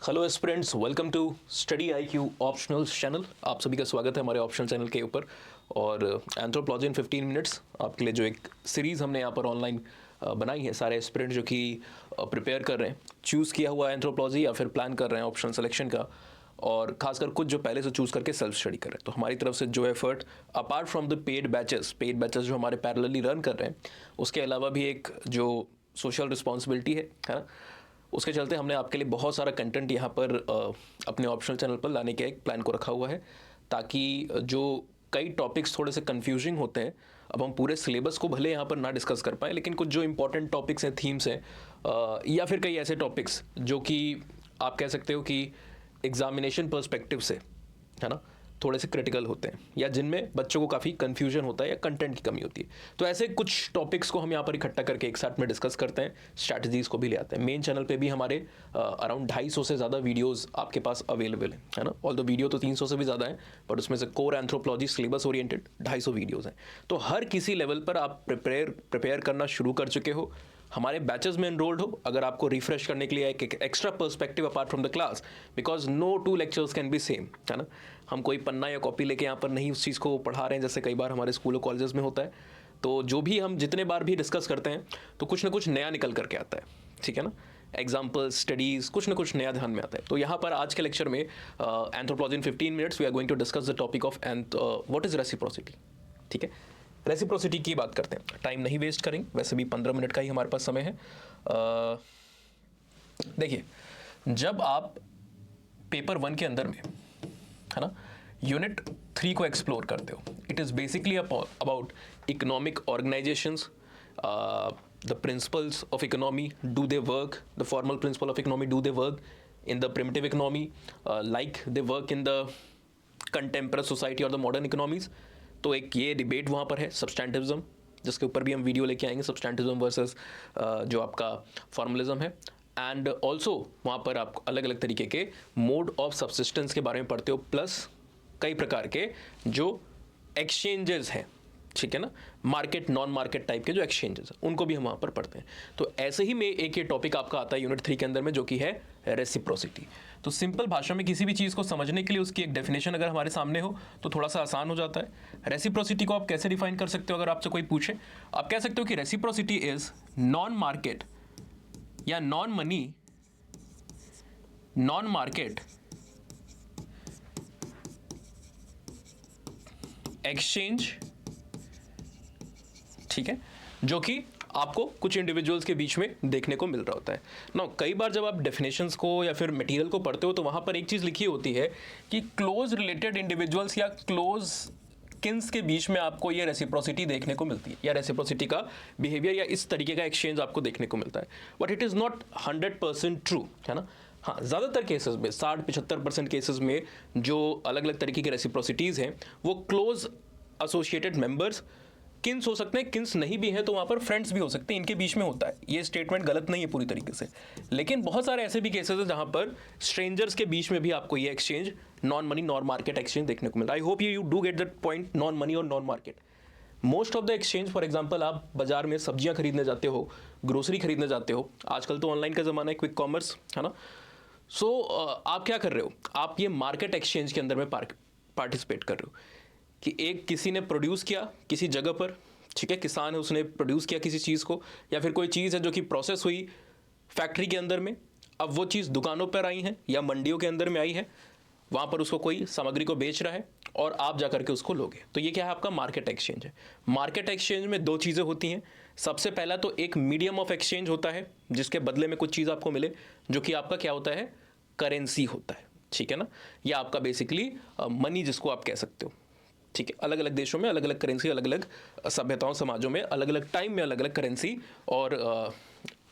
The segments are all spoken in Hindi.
Hello aspirants, welcome to study IQ optionals channel. आप सभी का स्वागत है हमारे ऑप्शनल चैनल के ऊपर। और एंथ्रोपोलॉजी इन 15 मिनट्स आपके लिए जो एक सीरीज़ हमने यहाँ पर ऑनलाइन बनाई है, सारे एस्पिरेंट जो कि प्रिपेयर कर रहे हैं, चूज़ किया हुआ एंथ्रोपोलॉजी या फिर प्लान कर रहे हैं ऑप्शन सिलेक्शन का, और खासकर कुछ जो पहले से चूज़ करके सेल्फ स्टडी कर रहे हैं। तो हमारी तरफ से जो effort apart from the paid batches जो हमारे पैरेलली रन कर रहे हैं, उसके अलावा भी एक जो सोशल रिस्पॉन्सिबिलिटी है ना, उसके चलते हमने आपके लिए बहुत सारा कंटेंट यहाँ पर अपने ऑप्शनल चैनल पर लाने का एक प्लान को रखा हुआ है, ताकि जो कई टॉपिक्स थोड़े से कंफ्यूजिंग होते हैं, अब हम पूरे सिलेबस को भले यहाँ पर ना डिस्कस कर पाए, लेकिन कुछ जो इंपॉर्टेंट टॉपिक्स हैं, थीम्स हैं, या फिर कई ऐसे टॉपिक्स जो कि आप कह सकते हो कि एग्जामिनेशन पर्सपेक्टिव से, है ना, थोड़े से क्रिटिकल होते हैं, या जिनमें बच्चों को काफ़ी कन्फ्यूजन होता है या कंटेंट की कमी होती है। तो ऐसे कुछ टॉपिक्स को हम यहाँ पर इकट्ठा करके एक साथ में डिस्कस करते हैं, स्ट्रैटेजीज़ को भी ले आते हैं। मेन चैनल पे भी हमारे अराउंड 250 से ज़्यादा वीडियोस आपके पास अवेलेबल है ना। ऑल दो वीडियो तो 300 से भी ज़्यादा है, बट उसमें से core anthropology syllabus oriented 250 videos हैं। तो हर किसी लेवल पर आप प्रिपेयर करना शुरू कर चुके हो, हमारे बैचेस में एनरोल्ड हो, अगर आपको रिफ्रेश करने के लिए एक extra perspective apart from the class, because no two lectures can be same, है ना। हम कोई पन्ना या कॉपी लेके यहाँ पर नहीं उस चीज़ को पढ़ा रहे हैं, जैसे कई बार हमारे स्कूलों कॉलेजेस में होता है। तो जो भी हम जितने बार भी डिस्कस करते हैं, तो कुछ ना कुछ नया निकल करके आता है, ठीक है ना। एग्जाम्पल, स्टडीज़, कुछ ना कुछ नया ध्यान में आता है। तो यहाँ पर आज के लेक्चर में anthropology in 15 minutes we are going to discuss the topic of what is reciprocity, ठीक है। रेसिप्रोसिटी की बात करते हैं, टाइम नहीं वेस्ट करेंगे, वैसे भी 15 मिनट का ही हमारे पास समय है। देखिए, जब आप पेपर 1 के अंदर में, है ना, यूनिट 3 को एक्सप्लोर करते हो, it is basically about economic organisations, the principles of economy, do they work, the formal principle of economy, do they work in the primitive economy like they work in the contemporary society or the modern economies। तो एक ये डिबेट वहाँ पर है, सब्सटेंटिविज्म, जिसके ऊपर भी हम वीडियो लेके आएंगे, सब्सटेंटिविज्म वर्सेस जो आपका फॉर्मलिज्म है। एंड ऑल्सो वहाँ पर आप अलग अलग तरीके के मोड ऑफ सब्सिस्टेंस के बारे में पढ़ते हो, प्लस कई प्रकार के जो एक्सचेंजेस हैं, ठीक है ना, मार्केट नॉन मार्केट टाइप के जो एक्सचेंजेस हैं, उनको भी हम वहाँ पर पढ़ते हैं। तो ऐसे ही में एक ये टॉपिक आपका आता है यूनिट 3 के अंदर में, जो कि है रेसिप्रोसिटी। तो सिंपल भाषा में किसी भी चीज़ को समझने के लिए उसकी एक डेफिनेशन अगर हमारे सामने हो तो थोड़ा सा आसान हो जाता है। रेसिप्रोसिटी को आप कैसे डिफाइन कर सकते हो, अगर आपसे कोई पूछे, आप कह सकते हो कि रेसिप्रोसिटी इज नॉन मार्केट या non money, non market exchange, ठीक है, जो कि आपको कुछ इंडिविजुअल्स के बीच में देखने को मिल रहा होता है ना। कई बार जब आप डेफिनेशंस को या फिर मटेरियल को पढ़ते हो, तो वहां पर एक चीज़ लिखी होती है कि क्लोज रिलेटेड इंडिविजुअल्स या क्लोज किन्स के बीच में आपको ये रेसिप्रोसिटी देखने को मिलती है, या रेसिप्रोसिटी का बिहेवियर या इस तरीके का एक्सचेंज आपको देखने को मिलता है। But it is not 100% true, है ना। हाँ, ज़्यादातर केसेस में 60-75% केसेस में जो अलग अलग तरीके की रेसिप्रोसिटीज़ हैं, वो क्लोज एसोसिएटेड मेंबर्स, किन्स हो सकते हैं, किन्स नहीं भी हैं तो वहाँ पर फ्रेंड्स भी हो सकते हैं, इनके बीच में होता है। ये स्टेटमेंट गलत नहीं है पूरी तरीके से, लेकिन बहुत सारे ऐसे भी केसेस हैं जहाँ पर स्ट्रेंजर्स के बीच में भी आपको ये exchange non money non market exchange देखने को मिलता है। I hope you do get that point, non money और non market. Most of the exchange, for example, आप बाजार में सब्जियाँ खरीदने जाते हो, ग्रोसरी खरीदने जाते हो, आजकल तो ऑनलाइन का ज़माना है, क्विक कॉमर्स, है ना। सो आप क्या कर रहे हो, आप ये मार्केट एक्सचेंज के अंदर में पार्टिसिपेट कर रहे हो कि एक किसी ने प्रोड्यूस किया किसी जगह पर, ठीक है, किसान है, उसने प्रोड्यूस किया किसी चीज़ को, या फिर कोई चीज़ है जो कि प्रोसेस हुई फैक्ट्री के अंदर में, अब वो चीज़ दुकानों पर आई है या मंडियों के अंदर में आई है, वहाँ पर उसको कोई सामग्री को बेच रहा है और आप जा करके उसको लोगे। तो ये क्या है, आपका मार्केट एक्सचेंज है। मार्केट एक्सचेंज में दो चीज़ें होती हैं। सबसे पहला तो एक मीडियम ऑफ एक्सचेंज होता है, जिसके बदले में कुछ चीज़ आपको मिले, जो कि आपका क्या होता है, करेंसी होता है, ठीक है ना, या आपका बेसिकली मनी जिसको आप कह सकते हो, ठीक है। अलग अलग देशों में अलग अलग करेंसी, अलग अलग सभ्यताओं समाजों में अलग अलग टाइम में अलग अलग करेंसी और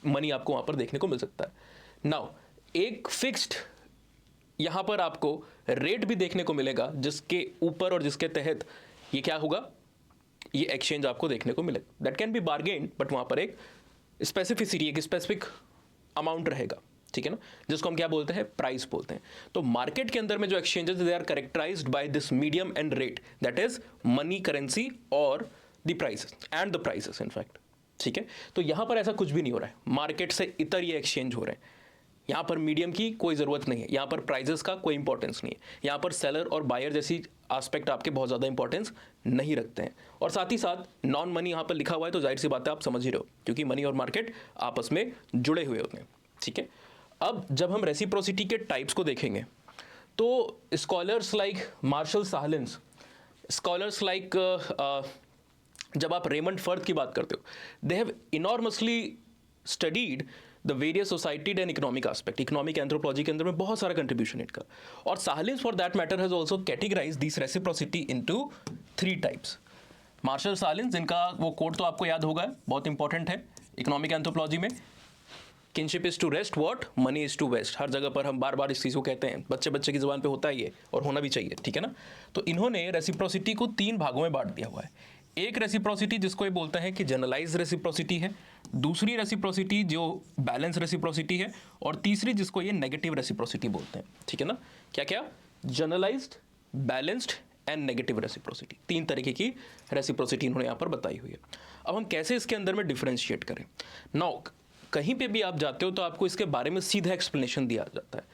मनी आपको वहाँ पर देखने को मिल सकता है। नाउ एक फिक्स्ड यहाँ पर आपको रेट भी देखने को मिलेगा, जिसके ऊपर और जिसके तहत ये क्या होगा, ये एक्सचेंज आपको देखने को मिलेगा। That can be bargain, but वहाँ पर एक स्पेसिफिसिटी, एक स्पेसिफिक अमाउंट रहेगा, ठीक है ना, जिसको हम क्या बोलते हैं, प्राइस बोलते हैं। तो मार्केट के अंदर में जो exchanges, they are characterized by this medium and rate, that is money, currency और the prices and the prices in fact, ठीक है। तो यहां पर ऐसा कुछ भी नहीं हो रहा है, मार्केट से इतर ये एक्सचेंज हो रहे हैं। यहाँ पर मीडियम की कोई ज़रूरत नहीं है, यहाँ पर प्राइजेस का कोई इंपॉर्टेंस नहीं है, यहाँ पर सेलर और बायर जैसी एस्पेक्ट आपके बहुत ज़्यादा इंपॉर्टेंस नहीं रखते हैं। और साथ ही साथ नॉन मनी यहाँ पर लिखा हुआ है, तो जाहिर सी बात है आप समझ ही रहे हो, क्योंकि मनी और मार्केट आपस में जुड़े हुए होते हैं। ठीक है, अब जब हम रेसिप्रोसिटी के टाइप्स को देखेंगे तो scholars like Marshall Sahlins, scholars like जब आप रेमंड फर्द की बात करते हो, they have enormously studied the various society and economic aspect, economic anthropology के अंदर में बहुत सारा कंट्रीब्यूशन इनका। और Sahlins for that matter has also categorize this reciprocity into 3 types. Marshall Sahlins, जिनका वो कोड तो आपको याद होगा, बहुत इंपॉर्टेंट है इकोनॉमिक एंथ्रोपोलॉजी में, kinship is to rest what, money is to west. हर जगह पर हम बार बार इस चीज़ को कहते हैं, बच्चे बच्चे की जुबान पे होता है ये, और होना भी चाहिए, ठीक है ना। तो इन्होंने रेसिप्रोसिटी को 3 भागों में बांट दिया हुआ है। एक रेसिप्रोसिटी जिसको ये बोलते हैं कि जनरलाइज रेसिप्रोसिटी है, दूसरी रेसिप्रोसिटी जो बैलेंस रेसिप्रोसिटी है, और तीसरी जिसको ये नेगेटिव रेसिप्रोसिटी बोलते हैं, ठीक है ना। क्या क्या? Generalized, balanced and negative reciprocity, 3 तरीके की रेसिप्रोसिटी इन्होंने यहाँ पर बताई हुई है। अब हम कैसे इसके अंदर में डिफरेंशिएट करें। नाउ कहीं पे भी आप जाते हो तो आपको इसके बारे में सीधा एक्सप्लेनेशन दिया जाता है,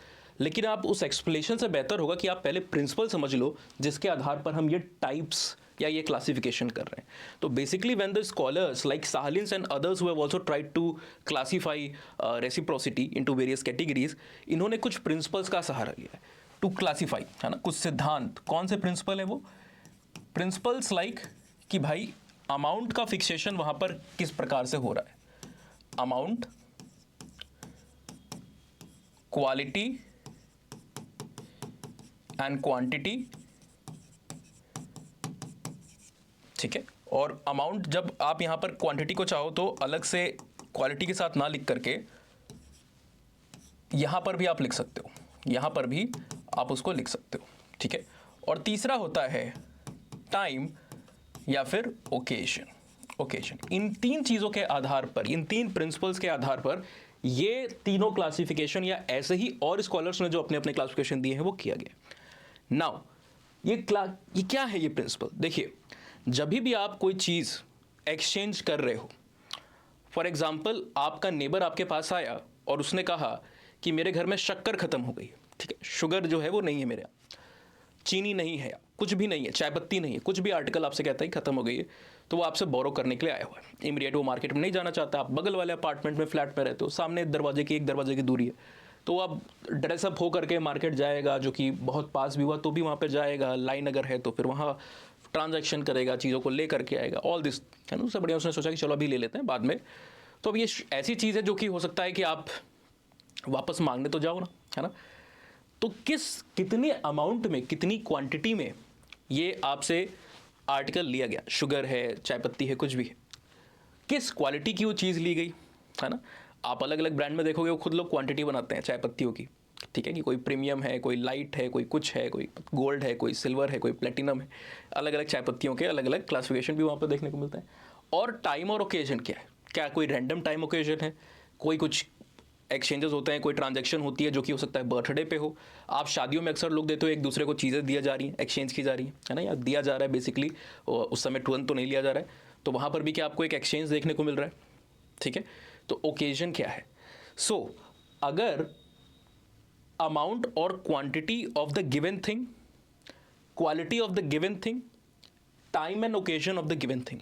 लेकिन आप उस एक्सप्लेनेशन से बेहतर होगा कि आप पहले प्रिंसिपल समझ लो, जिसके आधार पर हम ये टाइप्स या ये क्लासिफिकेशन कर रहे हैं। तो basically when the scholars like Sahlins and others who have also tried to classify reciprocity into various categories, इन्होंने कुछ प्रिंसिपल्स का सहारा लिया है टू क्लासीफाई, है ना, कुछ सिद्धांत। कौन से प्रिंसिपल है वो? प्रिंसिपल्स लाइक कि भाई अमाउंट का फिक्सेशन वहां पर किस प्रकार से हो रहा है, अमाउंट, क्वालिटी एंड क्वांटिटी, ठीक है। और अमाउंट, जब आप यहां पर क्वांटिटी को चाहो तो अलग से क्वालिटी के साथ ना लिख करके यहां पर भी आप लिख सकते हो, यहां पर भी आप उसको लिख सकते हो, ठीक है। और तीसरा होता है टाइम या फिर ओकेजन। ओकेजन, इन 3 चीज़ों के आधार पर, इन 3 प्रिंसिपल्स के आधार पर ये तीनों क्लासिफिकेशन, या ऐसे ही और स्कॉलर्स ने जो अपने अपने क्लासिफिकेशन दिए हैं वो किया गया। नाउ ये क्या है ये प्रिंसिपल? देखिए, जब भी आप कोई चीज़ एक्सचेंज कर रहे हो, फॉर एग्जाम्पल आपका नेबर आपके पास आया और उसने कहा कि मेरे घर में शक्कर ख़त्म हो गई है, ठीक है, शुगर जो है वो नहीं है मेरे यहाँ, चीनी नहीं है, कुछ भी नहीं है, चाय पत्ती नहीं है, कुछ भी आर्टिकल आपसे कहता है ख़त्म हो गई है, तो वो आपसे बोरो करने के लिए आया हुआ है। इमीडिएट वो मार्केट में नहीं जाना चाहता, आप बगल वाले अपार्टमेंट में फ्लैट में रहते हो, सामने एक दरवाजे की दूरी है, तो आप ड्रेसअप हो करके मार्केट जाएगा, जो कि बहुत पास भी हुआ तो भी वहाँ पर जाएगा, लाइन अगर है तो फिर वहाँ ट्रांजैक्शन करेगा, चीज़ों को ले करके आएगा, ऑल दिस, है ना। उससे बढ़िया उसने सोचा कि चलो अभी ले लेते हैं बाद में। तो अब ये ऐसी चीज़ है जो कि हो सकता है कि आप वापस मांगने तो जाओ ना, है ना। तो कितने अमाउंट में, कितनी क्वांटिटी में ये आपसे आर्टिकल लिया गया, शुगर है, चाय पत्ती है, कुछ भी है, किस क्वालिटी की वो चीज़ ली गई, है ना। आप अलग अलग ब्रांड में देखोगे वो खुद लोग क्वांटिटी बनाते हैं चाय पत्तियों की, ठीक है, कि कोई प्रीमियम है, कोई लाइट है, कोई कुछ है, कोई गोल्ड है, कोई सिल्वर है, कोई प्लेटिनम है, अलग अलग चाय पत्तियों के अलग अलग क्लासिफिकेशन भी वहाँ पर देखने को मिलता है। और टाइम और ओकेजन क्या है, क्या कोई रैंडम टाइम ओकेजन है, कोई कुछ एक्सचेंजेस होते हैं, कोई ट्रांजैक्शन होती है जो कि हो सकता है बर्थडे पे हो, आप शादियों में अक्सर लोग देते हो, एक दूसरे को चीज़ें दिया जा रही हैं, एक्सचेंज की जा रही है ना, या दिया जा रहा है बेसिकली, उस समय तुरंत तो नहीं लिया जा रहा है, तो वहाँ पर भी क्या आपको एक एक्सचेंज देखने को मिल रहा है, ठीक है। तो ओकेजन क्या है? सो अगर अमाउंट और quantity of the given thing, quality of the given thing, time and occasion of the given thing,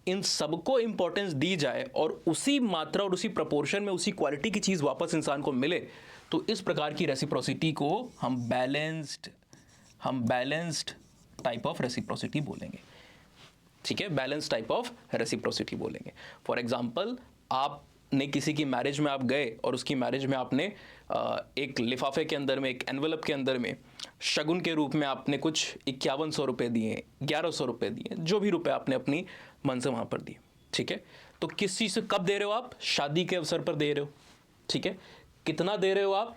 इन सबको इंपॉर्टेंस दी जाए और उसी मात्रा और उसी प्रोपोर्शन में उसी क्वालिटी की चीज़ वापस इंसान को मिले, तो इस प्रकार की रेसिप्रोसिटी को हम बैलेंस्ड टाइप ऑफ रेसिप्रोसिटी बोलेंगे, ठीक है, बैलेंस टाइप ऑफ रेसिप्रोसिटी बोलेंगे। फॉर एग्जाम्पल, आपने किसी की मैरिज में आप गए और उसकी मैरिज में आपने एक लिफाफे के अंदर में, एक एनवलप के अंदर में शगुन के रूप में आपने कुछ 5100 रुपये दिए, 1100 रुपये दिए, जो भी रुपए आपने अपनी मन से वहाँ पर दिए, ठीक है। तो किस चीज़ से कब दे रहे हो आप? शादी के अवसर पर दे रहे हो, ठीक है। कितना दे रहे हो आप?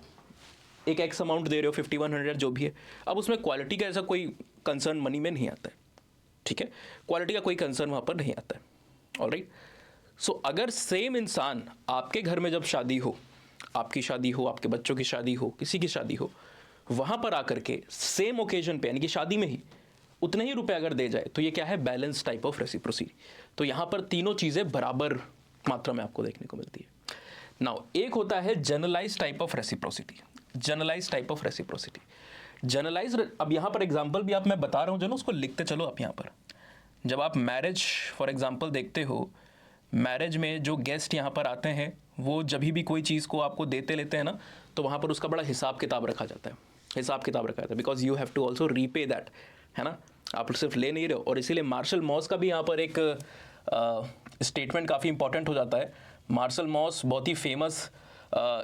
एक एक्स अमाउंट दे रहे हो, 5100 जो भी है। अब उसमें क्वालिटी का ऐसा कोई कंसर्न मनी में नहीं आता है, ठीक है, क्वालिटी का कोई कंसर्न वहाँ पर नहीं आता है, ऑलराइट। सो अगर सेम इंसान आपके घर में जब शादी हो, आपकी शादी हो, आपके बच्चों की शादी हो, किसी की शादी हो, वहाँ पर आकर के सेम ओकेजन पे, यानी कि शादी में ही उतने ही रुपए अगर दे जाए, तो ये क्या है? Balance type of reciprocity. तो यहाँ पर तीनों चीज़ें बराबर मात्रा में आपको देखने को मिलती है। नाउ एक होता है generalize type of reciprocity. Generalize type of reciprocity, generalize, अब यहाँ पर एग्जांपल भी आप मैं बता रहा हूँ जो ना, उसको लिखते चलो आप यहाँ पर। जब आप मैरिज फॉर एग्जांपल देखते हो, मैरिज में जो गेस्ट यहाँ पर आते हैं वो जब भी कोई चीज़ को आपको देते लेते हैं ना, तो वहाँ पर उसका बड़ा हिसाब किताब रखा जाता है, हिसाब किताब रखा जाता है, because you have to also repay that, है ना। आप सिर्फ ले नहीं रहे हो। और इसीलिए मार्शल मॉस का भी यहाँ पर एक स्टेटमेंट काफ़ी इंपॉर्टेंट हो जाता है। मार्शल मॉस बहुत ही फेमस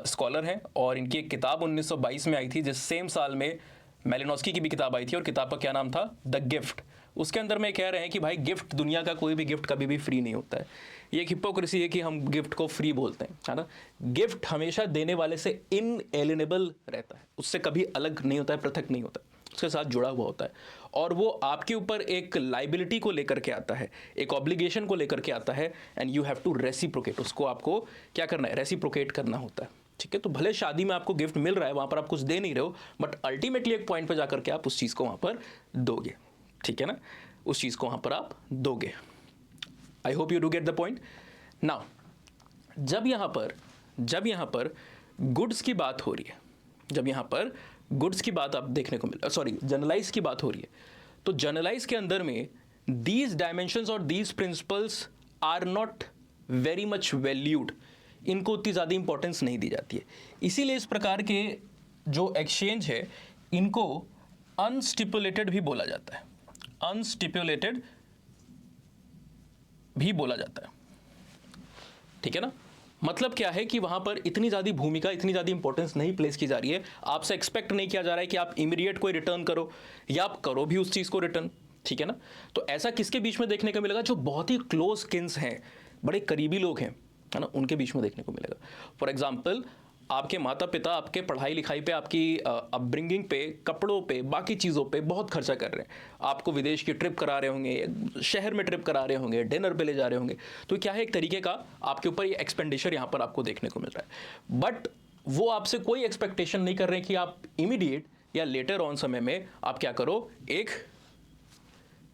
स्कॉलर हैं और इनकी एक किताब 1922 में आई थी, जिस सेम साल में मेलिनोस्की की भी किताब आई थी, और किताब का क्या नाम था, द गिफ्ट। उसके अंदर में कह रहे हैं कि भाई गिफ्ट, दुनिया का कोई भी गिफ्ट कभी भी फ्री नहीं होता है। ये एक हिपोक्रेसी है कि हम गिफ्ट को फ्री बोलते हैं, है ना। गिफ्ट हमेशा देने वाले से इनएलिनेबल रहता है, उससे कभी अलग नहीं होता है, पृथक नहीं होता है, उसके साथ जुड़ा हुआ होता है। और वो आपके ऊपर एक लाइबिलिटी को लेकर के आता है, एक ऑब्लिगेशन को लेकर के आता है, and you have to reciprocate. उसको आपको क्या करना है, रेसिप्रोकेट करना होता है, ठीक है। तो भले शादी में आपको गिफ्ट मिल रहा है, वहाँ पर आप कुछ दे नहीं रहे हो, बट अल्टीमेटली एक पॉइंट पर जाकर के आप उस चीज़ को वहाँ पर दोगे, ठीक है ना, उस चीज़ को वहाँ पर आप दोगे। आई hope you do get the point. Now जब यहाँ पर गुड्स की बात हो रही है, जब यहाँ पर गुड्स की बात आप देखने को मिल, सॉरी जनरलाइज की बात हो रही है, तो जनरलाइज के अंदर में दीज डायमेंशंस और these principles are not very much valued, इनको उतनी ज़्यादा इंपॉर्टेंस नहीं दी जाती है। इसीलिए इस प्रकार के जो एक्सचेंज है इनको अनस्टिपुलेटेड भी बोला जाता है, अनस्टिपुलेटेड भी बोला जाता है, ठीक है ना। मतलब क्या है कि वहां पर इतनी ज़्यादा भूमिका, इतनी ज़्यादा इंपॉर्टेंस नहीं प्लेस की जा रही है, आपसे एक्सपेक्ट नहीं किया जा रहा है कि आप इमीडिएट कोई रिटर्न करो, या आप करो भी उस चीज़ को रिटर्न, ठीक है ना। तो ऐसा किसके बीच में देखने को मिलेगा, जो बहुत ही क्लोज किन्स हैं, बड़े करीबी लोग हैं, है ना, उनके बीच में देखने को मिलेगा। फॉर एग्जाम्पल आपके माता पिता आपके पढ़ाई लिखाई पे, आपकी अपब्रिंगिंग पे, कपड़ों पे, बाकी चीज़ों पे बहुत खर्चा कर रहे हैं, आपको विदेश की ट्रिप करा रहे होंगे, शहर में ट्रिप करा रहे होंगे, डिनर पे ले जा रहे होंगे, तो क्या है, एक तरीके का आपके ऊपर ये एक्सपेंडिचर यहाँ पर आपको देखने को मिल रहा है। बट वो आपसे कोई एक्सपेक्टेशन नहीं कर रहे हैं कि आप इमीडिएट या लेटर ऑन समय में आप क्या करो, एक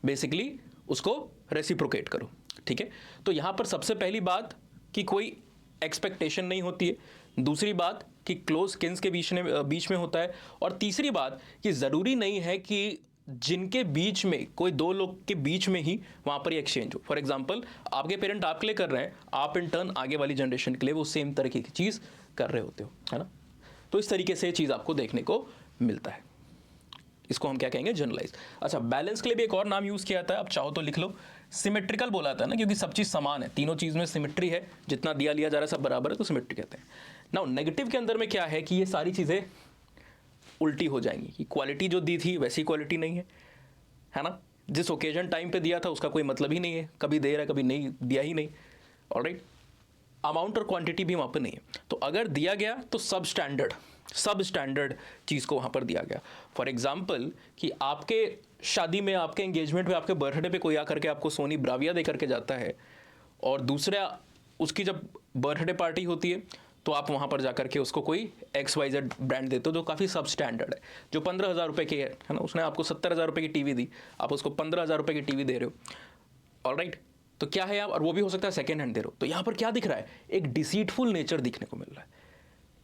बेसिकली उसको रेसिप्रोकेट करो, ठीक है। तो यहाँ पर सबसे पहली बात कि कोई एक्सपेक्टेशन नहीं होती है, दूसरी बात कि क्लोज किन्स के बीच में होता है, और तीसरी बात कि ज़रूरी नहीं है कि जिनके बीच में, कोई दो लोग के बीच में ही वहाँ पर एक्सचेंज हो। फॉर एग्जांपल आपके पेरेंट आपके लिए कर रहे हैं, आप इन टर्न आगे वाली जनरेशन के लिए वो सेम तरीके की चीज़ कर रहे होते हो, है ना। तो इस तरीके से चीज़ आपको देखने को मिलता है, इसको हम क्या कहेंगे, जनरलाइज। अच्छा, बैलेंस के लिए भी एक और नाम यूज़ किया जाता है, आप चाहो तो लिख लो, सिमेट्रिकल बोला था ना, क्योंकि सब चीज़ समान है, तीनों चीज़ में सिमेट्री है, जितना दिया लिया जा रहा है सब बराबर है, तो सिमेट्री कहते हैं। नाउ नेगेटिव के अंदर में क्या है कि ये सारी चीज़ें उल्टी हो जाएंगी, कि क्वालिटी जो दी थी वैसी क्वालिटी नहीं है ना, जिस ओकेजन टाइम पे दिया था उसका कोई मतलब ही नहीं है, कभी दे रहा है कभी नहीं दिया ही नहीं, ऑलराइट। अमाउंट और क्वांटिटी भी वहाँ पर नहीं है, तो अगर दिया गया तो सब स्टैंडर्ड चीज़ को वहाँ पर दिया गया। फॉर एग्जाम्पल कि आपके शादी में, आपके एंगेजमेंट में, आपके बर्थडे पे कोई आकर के आपको सोनी ब्राविया दे करके जाता है, और दूसरा उसकी जब बर्थडे पार्टी होती है तो आप वहाँ पर जाकर के उसको कोई XYZ ब्रांड देते हो जो काफ़ी सब स्टैंडर्ड है, जो 15,000 रुपये की है ना, उसने आपको 70,000 रुपये की टीवी दी, आप उसको 15,000 रुपये की टीवी दे रहे हो, ऑलराइट। तो क्या है आप, और वो भी हो सकता है सेकेंड हैंड दे रहे हो, तो यहाँ पर क्या दिख रहा है, एक डिसीटफुल नेचर दिखने को मिल रहा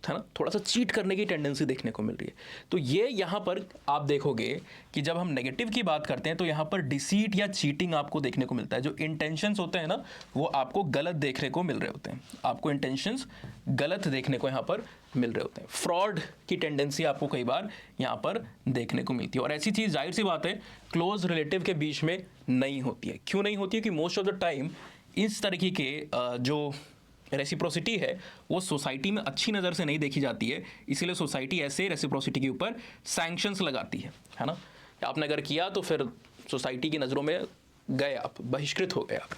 है ना, थोड़ा सा चीट करने की टेंडेंसी देखने को मिल रही है। तो ये यहाँ पर आप देखोगे कि जब हम नेगेटिव की बात करते हैं तो यहाँ पर डिसीट या चीटिंग आपको देखने को मिलता है, जो इंटेंशंस होते हैं ना वो आपको गलत देखने को मिल रहे होते हैं, आपको इंटेंशंस गलत देखने को यहाँ पर मिल रहे होते हैं, फ्रॉड की टेंडेंसी आपको कई बार यहाँ पर देखने को मिलती है। और ऐसी चीज़ जाहिर सी बात है क्लोज रिलेटिव के बीच में नहीं होती है। क्यों नहीं होती है कि मोस्ट ऑफ द टाइम इस तरीके के जो रेसिप्रोसिटी है वो सोसाइटी में अच्छी नज़र से नहीं देखी जाती है, इसीलिए सोसाइटी ऐसे रेसिप्रोसिटी के ऊपर सैंक्शंस लगाती है ना। आपने अगर किया तो फिर सोसाइटी की नज़रों में गए आप, बहिष्कृत हो गए आप,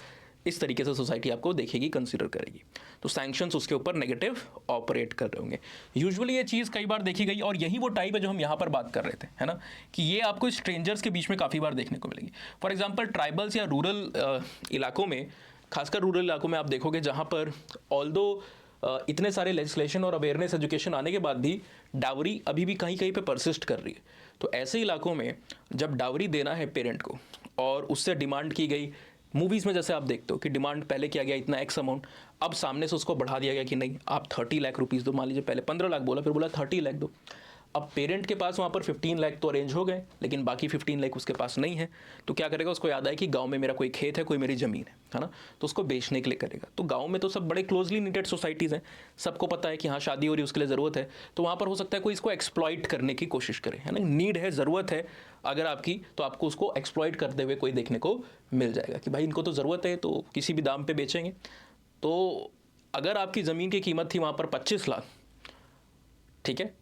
इस तरीके से सोसाइटी आपको देखेगी, कंसीडर करेगी, तो सैंक्शंस उसके ऊपर नेगेटिव ऑपरेट कर रहे होंगे। यूजुअली ये चीज़ कई बार देखी गई, और यही वो टाइप है जो हम यहाँ पर बात कर रहे थे, है ना, कि ये आपको स्ट्रेंजर्स के बीच में काफ़ी बार देखने को मिलेगी। फॉर एग्जाम्पल ट्राइबल्स या रूरल इलाकों में, खासकर रूरल इलाकों में आप देखोगे जहाँ पर ऑल्दो इतने सारे लेजिस्लेशन और अवेयरनेस एजुकेशन आने के बाद भी डावरी अभी भी कहीं कहीं पे परसिस्ट कर रही है। तो ऐसे इलाकों में जब डावरी देना है पेरेंट को और उससे डिमांड की गई मूवीज़ में जैसे आप देखते हो कि डिमांड पहले किया गया इतना एक्स अमाउंट, अब सामने से उसको बढ़ा दिया गया कि नहीं आप 30 लाख रुपीज़ दो, मान लीजिए पहले 15 लाख बोला, फिर बोला 30 लाख दो। अब पेरेंट के पास वहाँ पर 15 लाख तो अरेंज हो गए, लेकिन बाकी 15 लाख उसके पास नहीं है, तो क्या करेगा, उसको याद आए कि गांव में मेरा कोई खेत है, कोई मेरी ज़मीन है ना, तो उसको बेचने के लिए करेगा। तो गांव में तो सब बड़े क्लोजली नीटेड सोसाइटीज़ हैं, सबको पता है कि हाँ शादी हो रही है, उसके लिए ज़रूरत है, तो वहाँ पर हो सकता है कोई इसको एक्सप्लॉइट करने की कोशिश करे, है ना, नीड है, ज़रूरत है अगर आपकी, तो आपको उसको एक्सप्लॉइट करते हुए कोई देखने को मिल जाएगा कि भाई इनको तो ज़रूरत है, तो किसी भी दाम पर बेचेंगे। तो अगर आपकी ज़मीन की कीमत थी वहाँ पर 25 लाख, ठीक है,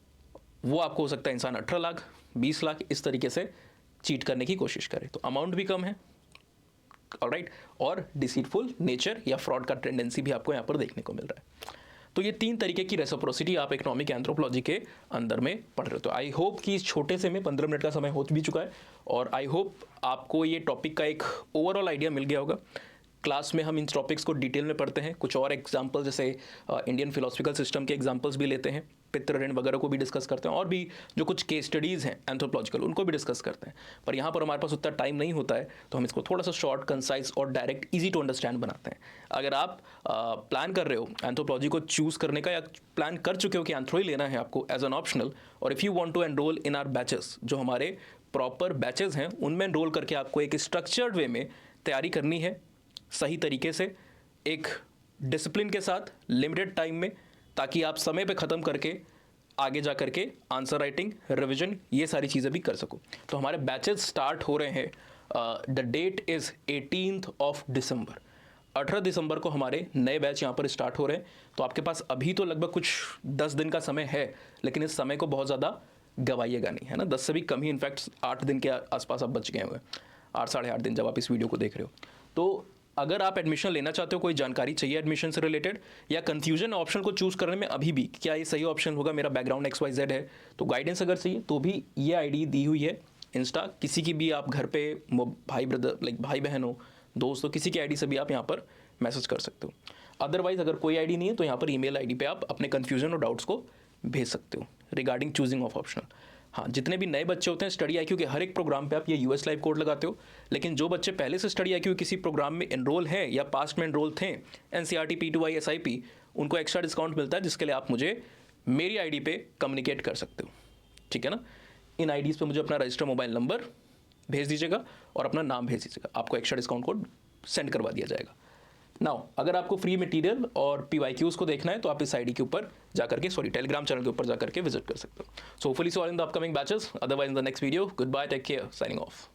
वो आपको हो सकता है इंसान 18 लाख 20 लाख इस तरीके से चीट करने की कोशिश करे, तो अमाउंट भी कम है, ऑलराइट, और डिसीटफुल नेचर या फ्रॉड का टेंडेंसी भी आपको यहाँ पर देखने को मिल रहा है। तो ये 3 तरीके की रेसिप्रोसिटी आप इकोनॉमिक एंथ्रोपोलॉजी के अंदर में पढ़ रहे हो। तो आई होप कि इस छोटे से में 15 मिनट का समय हो भी चुका है, और आई होप आपको ये टॉपिक का एक ओवरऑल आइडिया मिल गया होगा। क्लास में हम इन टॉपिक्स को डिटेल में पढ़ते हैं, कुछ और एग्जांपल जैसे इंडियन फिलोसफिकल सिस्टम के एग्जांपल्स भी लेते हैं, पितृ ऋण वगैरह को भी डिस्कस करते हैं, और भी जो कुछ केस स्टडीज़ हैं एंथ्रोपोलॉजिकल उनको भी डिस्कस करते हैं। पर यहाँ पर हमारे पास उतना टाइम नहीं होता है, तो हम इसको थोड़ा सा शॉर्ट, कंसाइज और डायरेक्ट, ईजी टू अंडरस्टैंड बनाते हैं। अगर आप प्लान कर रहे हो एंथ्रोपोलॉजी को चूज़ करने का, या प्लान कर चुके हो कि एंथ्रो ही लेना है आपको एज एन ऑप्शनल, और if you want to enroll in our batches, जो हमारे प्रॉपर बैचेस हैं उनमें एनरोल करके आपको एक स्ट्रक्चर्ड वे में तैयारी करनी है, सही तरीके से, एक डिसिप्लिन के साथ, लिमिटेड टाइम में, ताकि आप समय पे ख़त्म करके आगे जा करके आंसर राइटिंग, रिवीजन, ये सारी चीज़ें भी कर सको। तो हमारे बैचेस स्टार्ट हो रहे हैं, द डेट इज़ 18 दिसंबर, 18 दिसंबर को हमारे नए बैच यहाँ पर स्टार्ट हो रहे हैं। तो आपके पास अभी तो लगभग कुछ 10 दिन का समय है, लेकिन इस समय को बहुत ज़्यादा गवाइएगा नहीं, है ना, 10 से भी कम ही, इनफैक्ट 8 दिन के आसपास आप बच गए हुए, 8 साढ़े 8 दिन जब आप इस वीडियो को देख रहे हो। तो अगर आप एडमिशन लेना चाहते हो, कोई जानकारी चाहिए एडमिशन से रिलेटेड, या कंफ्यूजन ऑप्शन को चूज़ करने में अभी भी क्या ये सही ऑप्शन होगा, मेरा बैकग्राउंड XYZ है, तो गाइडेंस अगर चाहिए तो भी ये आईडी दी हुई है इंस्टा, किसी की भी आप घर पे भाई ब्रदर, लाइक भाई बहन हो, दोस्त हो, किसी की आईडी से भी आप यहाँ पर मैसेज कर सकते हो। अदरवाइज अगर कोई आईडी नहीं है तो यहाँ पर ईमेल आईडी पे आप अपने कन्फ्यूजन और डाउट्स को भेज सकते हो रिगार्डिंग चूजिंग ऑफ ऑप्शनल। हाँ, जितने भी नए बच्चे होते हैं स्टडी IQ के हर एक प्रोग्राम पे आप ये US लाइव कोड लगाते हो, लेकिन जो बच्चे पहले से स्टडी IQ किसी प्रोग्राम में एनरोल हैं या पास्ट में एनरोल थे, NCERT P2I SIP, उनको एक्स्ट्रा डिस्काउंट मिलता है, जिसके लिए आप मुझे मेरी आईडी पे कम्युनिकेट कर सकते हो, ठीक है ना। इन आईडीज़ पे मुझे अपना रजिस्टर मोबाइल नंबर भेज दीजिएगा और अपना नाम भेज दीजिएगा, आपको एक्स्ट्रा डिस्काउंट कोड सेंड करवा दिया जाएगा। नाउ अगर आपको फ्री मटेरियल और PYQs को देखना है तो आप इस आईडी के ऊपर जाकर के, टेलीग्राम चैनल के ऊपर जाकर के विजिट कर सकते हो। So hopefully see all in the upcoming batches, otherwise in the next video, good bye, take care, signing of.